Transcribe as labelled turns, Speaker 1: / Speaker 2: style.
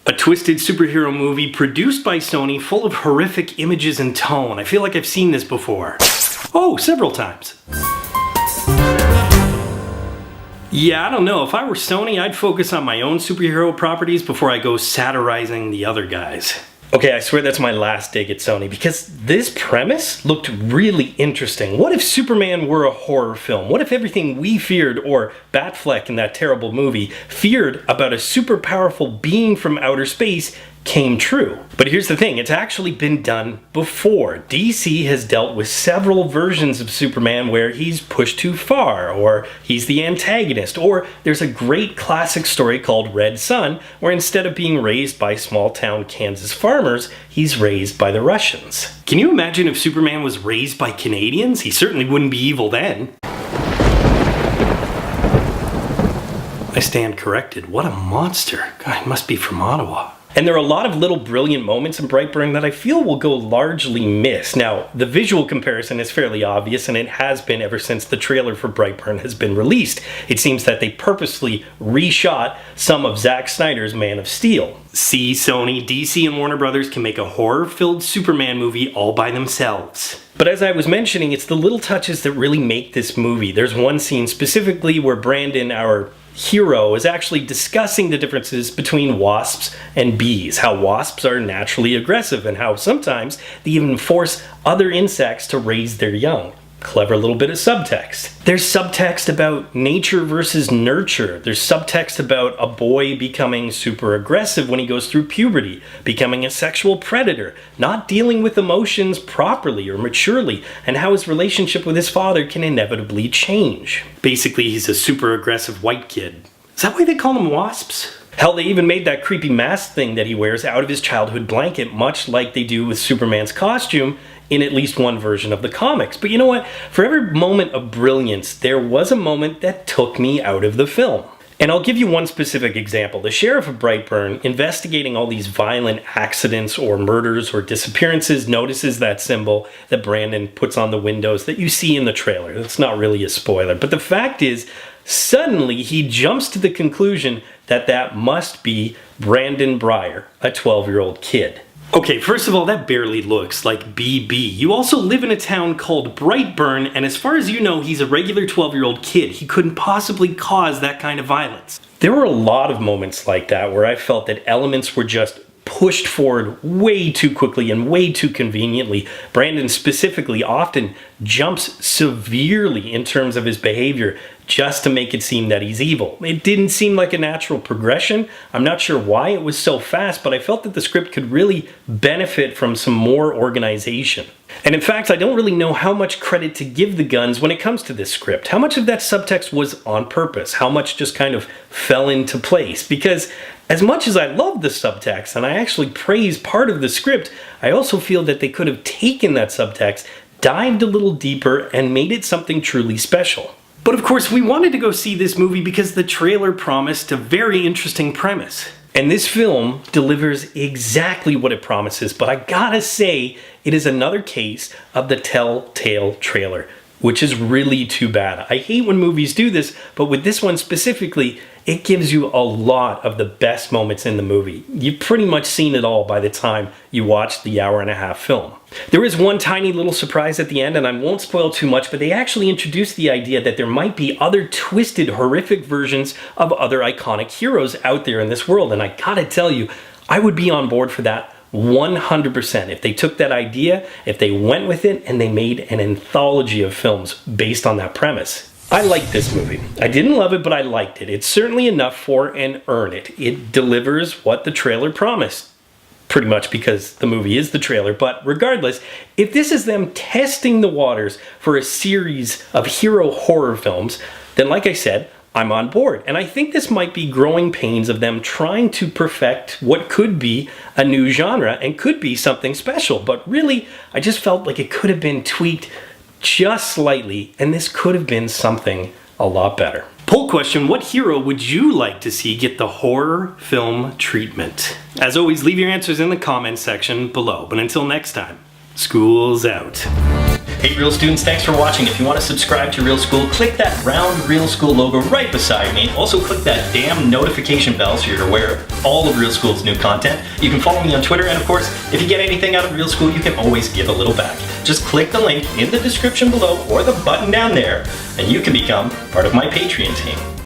Speaker 1: A twisted superhero movie produced by Sony, full of horrific images and tone. I feel like I've seen this before. Oh, several times. Yeah, I don't know. If I were Sony, I'd focus on my own superhero properties before I go satirizing the other guys. Okay, I swear that's my last dig at Sony, because this premise looked really interesting. What if Superman were a horror film? What if everything we feared, or Batfleck in that terrible movie, feared about a super powerful being from outer space came true? But here's the thing, it's actually been done before. DC has dealt with several versions of Superman where he's pushed too far, or he's the antagonist, or there's a great classic story called Red Son, where instead of being raised by small-town Kansas farmers, he's raised by the Russians. Can you imagine if Superman was raised by Canadians? He certainly wouldn't be evil then. I stand corrected. What a monster. God, he must be from Ottawa. And there are a lot of little brilliant moments in Brightburn that I feel will go largely missed. Now, the visual comparison is fairly obvious, and it has been ever since the trailer for Brightburn has been released. It seems that they purposely reshot some of Zack Snyder's Man of Steel. See, Sony, DC, and Warner Brothers can make a horror-filled Superman movie all by themselves. But as I was mentioning, it's the little touches that really make this movie. There's one scene specifically where Brandon, our hero, is actually discussing the differences between wasps and bees, how wasps are naturally aggressive and how sometimes they even force other insects to raise their young. Clever little bit of subtext. There's subtext about nature versus nurture. There's subtext about a boy becoming super aggressive when he goes through puberty, becoming a sexual predator, not dealing with emotions properly or maturely, and how his relationship with his father can inevitably change. Basically, he's a super aggressive white kid. Is that why they call them wasps? Hell, they even made that creepy mask thing that he wears out of his childhood blanket, much like they do with Superman's costume in at least one version of the comics. But you know what? For every moment of brilliance, there was a moment that took me out of the film. And I'll give you one specific example. The sheriff of Brightburn, investigating all these violent accidents or murders or disappearances, notices that symbol that Brandon puts on the windows that you see in the trailer. That's not really a spoiler. But the fact is, suddenly he jumps to the conclusion that that must be Brandon Breyer, a 12-year-old kid. Okay, first of all, that barely looks like BB. You also live in a town called Brightburn, and as far as you know, he's a regular 12-year-old kid. He couldn't possibly cause that kind of violence. There were a lot of moments like that where I felt that elements were just pushed forward way too quickly and way too conveniently. Brandon specifically often jumps severely in terms of his behavior just to make it seem that he's evil. It didn't seem like a natural progression. I'm not sure why it was so fast, but I felt that the script could really benefit from some more organization. And in fact, I don't really know how much credit to give the Gunns when it comes to this script. How much of that subtext was on purpose? How much just kind of fell into place? Because as much as I love the subtext, and I actually praise part of the script, I also feel that they could have taken that subtext, dived a little deeper, and made it something truly special. But of course, we wanted to go see this movie because the trailer promised a very interesting premise. And this film delivers exactly what it promises, but I gotta say, it is another case of the telltale trailer, which is really too bad. I hate when movies do this, but with this one specifically, it gives you a lot of the best moments in the movie. You've pretty much seen it all by the time you watch the hour-and-a-half film. There is one tiny little surprise at the end, and I won't spoil too much, but they actually introduced the idea that there might be other twisted, horrific versions of other iconic heroes out there in this world, and I gotta tell you, I would be on board for that 100%. If they took that idea, if they went with it, and they made an anthology of films based on that premise. I liked this movie. I didn't love it, but I liked it. It's certainly enough for and earn it. It delivers what the trailer promised. Pretty much because the movie is the trailer, but regardless, if this is them testing the waters for a series of hero horror films, then like I said, I'm on board. And I think this might be growing pains of them trying to perfect what could be a new genre and could be something special. But really, I just felt like it could have been tweaked just slightly, and this could have been something a lot better. Poll question, what hero would you like to see get the horror film treatment? As always, leave your answers in the comments section below. But until next time, school's out. Hey Real students, thanks for watching. If you want to subscribe to Real School, click that round Real School logo right beside me. Also click that damn notification bell so you're aware of all of Real School's new content. You can follow me on Twitter, and of course, if you get anything out of Real School, you can always give a little back. Just click the link in the description below or the button down there, and you can become part of my Patreon team.